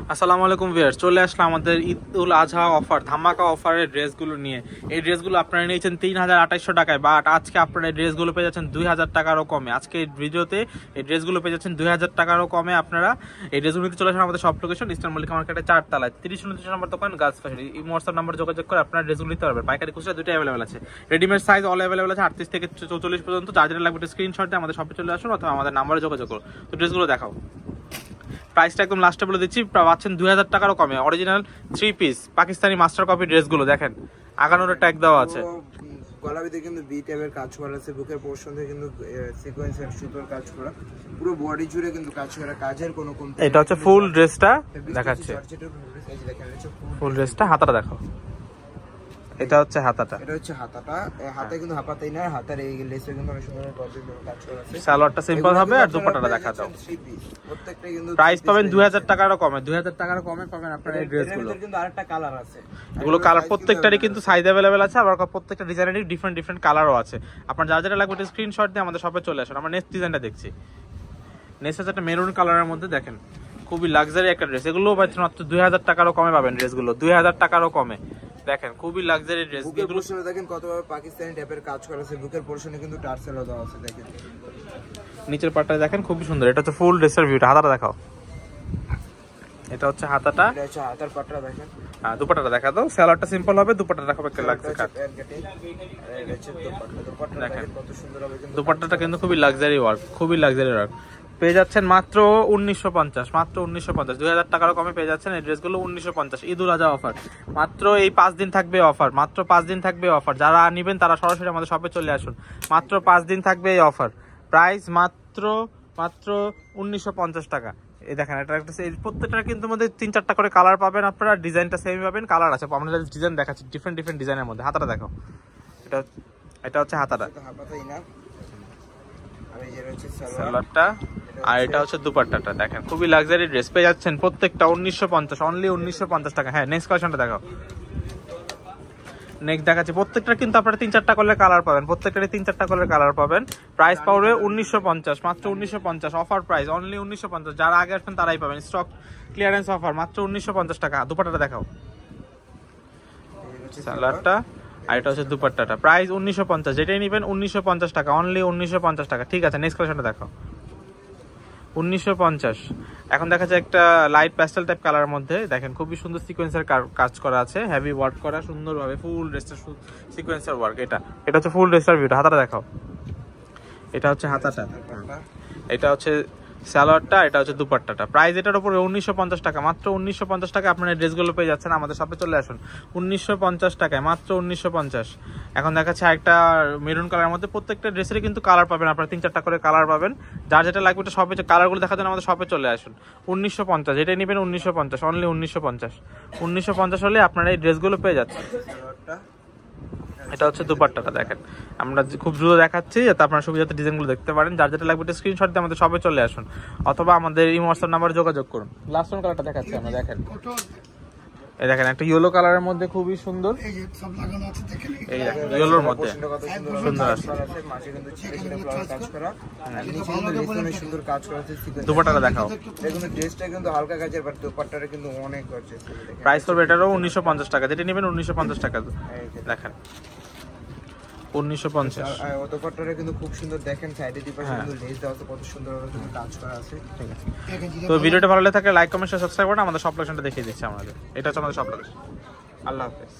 আসসালামু আলাইকুম ভিউয়ার্স, চলে আসলাম আমাদের ঈদ উল আজহা অফার ধামাকা অফারের ড্রেসগুলো নিয়ে। এই ড্রেসগুলো আপনারা নিয়েছেন ৩,২৮০ টাকায়, বাট আজকে আপনারা এই ড্রেসগুলো পেয়ে যাচ্ছেন ২,০০০ টাকারও কমে। আজকে এই ভিডিওতে এই ড্রেসগুলো পেয়ে যাচ্ছেন ২,০০০ টাকারও কমে। আপনারা এই ড্রেসগুলো নিতে চলে আসেন আমাদের সব লোকেশন ইস্টার্ন মল্লিকা মার্কেটের ৪ তলায় ৩০ নম্বর দোকান গার্লস ফ্যাশন। এই হোয়াটসঅ্যাপ নাম্বার যোগাযোগ করে আপনারা ড্রেসগুলো নিতে পারবেন। পাইকারি খুচরা দুটোই অ্যাভেলেবেল আছে, রেডিমেড সাইজ অল অ্যাভেলেবেল আছে 38 থেকে 44 পর্যন্ত। যার যেটা লাগবে স্ক্রিনশট দিয়ে আমাদের শপে চলে আসুন অথবা আমাদের নাম্বারে যোগাযোগ করুন। তো ড্রেসগুলো দেখাও, প্রাইসটা একদম লাস্টে বলে দিচ্ছি, পাচ্ছেন ২,০০০ টাকারও কমে। Original 3 piece Pakistani master copy ড্রেসগুলো দেখেন, আগানোর ট্যাগ দেওয়া আছে, গলাবিতে কিন্তু বি টাইপের কাজ করা আছে, বুকের পোরশন থেকে কিন্তু সিকোয়েন্সের সুতোর কাজ করা, পুরো বডি জুড়ে কিন্তু কাজ করা, কাজের কোনো কমতি। এটা হচ্ছে ফুল ড্রেসটা দেখাচ্ছে, ফুল ড্রেসটা হাতাটা দেখো, এটা হচ্ছে হাতাটা, এটা হচ্ছে হাতাটা। হাতে কিন্তু হাতাতেই না, হাতার এই লেসে কিন্তু অনেক সুন্দর কাজ করা আছে। সালোয়ারটা সিম্পল হবে আর দুপাট্টাটা দেখা দাও। প্রত্যেকটা কিন্তু প্রাইস পাবেন ২,০০০ টাকারও কমে, ২,০০০ টাকারও কমে পাবেন আপনারা এই ড্রেসগুলো। কিন্তু আরেকটা কালার আছে, এগুলো কালার প্রত্যেকটারই কিন্তু সাইজ अवेलेबल আছে, আবার প্রত্যেকটা ডিজাইনেরই ডিফারেন্ট কালারও আছে। আপনার যা যেটা লাগবে স্ক্রিনশট দিয়ে আমাদের শপে চলে আসুন। আমরা নেক্সট ডিজাইনটা দেখছি, নেক্সট হচ্ছে একটা মেরুন কালারের মধ্যে, দেখেন খুবই লাক্সারি একটা ড্রেস। এগুলো পাচ্ছেন মাত্র ২,০০০ টাকারও কমে পাবেন ড্রেসগুলো, ২,০০০ টাকারও কমে। দেখেন খুবই লাক্সারি ড্রেস, বুকের পোরশনে দেখেন কতভাবে পাকিস্তানি টাইপের কাজ করা আছে, বুকের পোরশনে কিন্তু টার্সেলও দেওয়া আছে। দেখেন নিচের পাটটা দেখেন খুবই সুন্দর। এটা হচ্ছে ফুল ড্রেসের ভিউটা, হাতাটা দেখাও, এটা হচ্ছে হাতাটা, এটা হচ্ছে হাতার পাটটা দেখেন। হ্যাঁ দুপাট্টাটা দেখা দাও, সালোয়ারটা সিম্পল হবে, দুপাট্টাটা খুব একটা লাগছে কাট। দেখেন কত সুন্দর হবে, কিন্তু দুপাট্টাটা কিন্তু খুবই লাক্সারি ওয়ার্ক, খুবই লাক্সারি ওয়ার্ক। পেয়ে যাচ্ছেন মাত্র ১৯৫০, মাত্র ১৯৫০, ২,০০০ টাকারও কমে পেয়ে যাচ্ছেন এই ড্রেসগুলো ১৯৫০। ঈদ উল আজহা অফার, মাত্র এই ৫ দিন থাকবে অফার, মাত্র 5 দিন থাকবে অফার। যারা নেবেন তারা সরাসরি আমাদের শপে চলে আসুন, মাত্র 5 দিন থাকবে এই অফার। প্রাইস মাত্র ১৯৫০ টাকা। এই দেখেন এটা একটা, প্রত্যেকটা কিন্তু মধ্যে ৩-৪টা করে কালার পাবেন আপনারা, ডিজাইনটা সেম পাবেন, কালার আছে। আমরা ডিজাইন দেখাচ্ছি ডিফারেন্ট ডিজাইনের মধ্যে। হাতাটা দেখো, এটা হচ্ছে হাতাটা, সালোয়ারটা, আর এটা হচ্ছে দুপাট্টাটা। দেখেন খুবই লাক্সারি ড্রেস পেয়ে যাচ্ছেন প্রত্যেকটা ১৯৫০, অনলি ১৯৫০ টাকা। হ্যাঁ নেক্সট কালেকশনটা দেখাও, নেক্সট দেখাচ্ছি। প্রত্যেকটা কিন্তু আপনারা ৩-৪টা কালার কালার পাবেন, প্রত্যেকটারই ৩-৪টা কালার কালার পাবেন। প্রাইস পাবে ১৯৫০, মাত্র ১৯৫০, অফার প্রাইস অনলি ১৯৫০। যারা আগে আসবেন তারাই পাবেন, স্টক ক্লিয়ারেন্স অফার, মাত্র ১৯৫০ টাকা। দুপাট্টাটা দেখাও, সালোয়ারটা, আর এটা হচ্ছে দুপাট্টাটা। প্রাইস ১৯৫০, যেটাই নেবেন ১৯৫০ টাকা, অনলি ১৯৫০ টাকা। ঠিক আছে নেক্সট কালেকশনটা দেখাও, ১৯৫০। এখন দেখা যায় একটা লাইট প্যাস্টেল টাইপ কালারের মধ্যে, দেখেন খুবই সুন্দর সিকোয়েন্সের কাজ করা আছে, হেভি ওয়ার্ক করা সুন্দরভাবে, ফুল ড্রেসটা সিকোয়েন্সের ওয়ার্ক। এটা হচ্ছে ফুল ড্রেসটার ভিউটা, হাতাটা দেখাও, এটা হচ্ছে হাতাটা, এটা হচ্ছে সালোয়ারটা, এটা হচ্ছে দুপাট্টাটা। প্রাইস এটার উপরে ১৯৫০ টাকা, মাত্র ১৯৫০ টাকা আপনারা এই ড্রেসগুলো পেয়ে যাচ্ছেন। আমাদের শপে চলে আসুন ১৯৫০ টাকায়, মাত্র ১৯৫০। এখন দেখাচ্ছে একটা মেরুন কালারের মধ্যে, প্রত্যেকটা ড্রেসেরই কিন্তু কালার পাবেন আপনারা, 3-4টা করে কালার পাবেন। যার যেটা লাগবে ওটা শপে কালারগুলো দেখার জন্য আমাদের শপে চলে আসুন। ১৯৫০, এটাই নেবেন ১৯৫০, অনলি ১৯৫০। ১৯৫০ হলে আপনারা এই ড্রেসগুলো পেয়ে যাচ্ছেন। এটা হচ্ছে দুপাট্টাটা, দেখেন আমরা খুব দ্রুত দেখাচ্ছি যাতে আপনারা সুবিধাতে ডিজাইনগুলো দেখতে পারেন। যার যেটা লাগবে স্ক্রিনশট দিয়ে আমাদের শপে চলে আসুন অথবা আমাদের এই হোয়াটসঅ্যাপ নাম্বারে যোগাযোগ করুন। লাস্ট ওয়ান কালারটা দেখাচ্ছি আমরা, দেখেন এই দেখেন একটা ইয়েলো কালারের মধ্যে খুবই সুন্দর, এই দেখেন ইয়েলোর মধ্যে সুন্দর আছে, দুপাট্টাটা দেখাও। হালকা কাজের, বাট দুপাট্টাটা কিন্তু অনেক গর্জিয়াস। প্রাইস পড়বে এটারও ১৯৫০ টাকা, যেটা নেবেন ১৯৫০ টাকা। দেখেন ১৯৫০, দুপাট্টাটা কিন্তু খুব সুন্দর। দেখেন সাইডে দুপাশে কিন্তু লেস দেওয়া আছে, কত সুন্দরভাবে কিন্তু কাজ করা আছে। ঠিক আছে, তো ভিডিওটা ভালো লাগে লাইক কমেন্ট সাবস্ক্রাইব করুন। আমাদের সব লোকেশনটা দেখিয়ে দিচ্ছি আমাদের, এটা হচ্ছে আমাদের সব লোকেশন। আল্লাহ হাফেজ।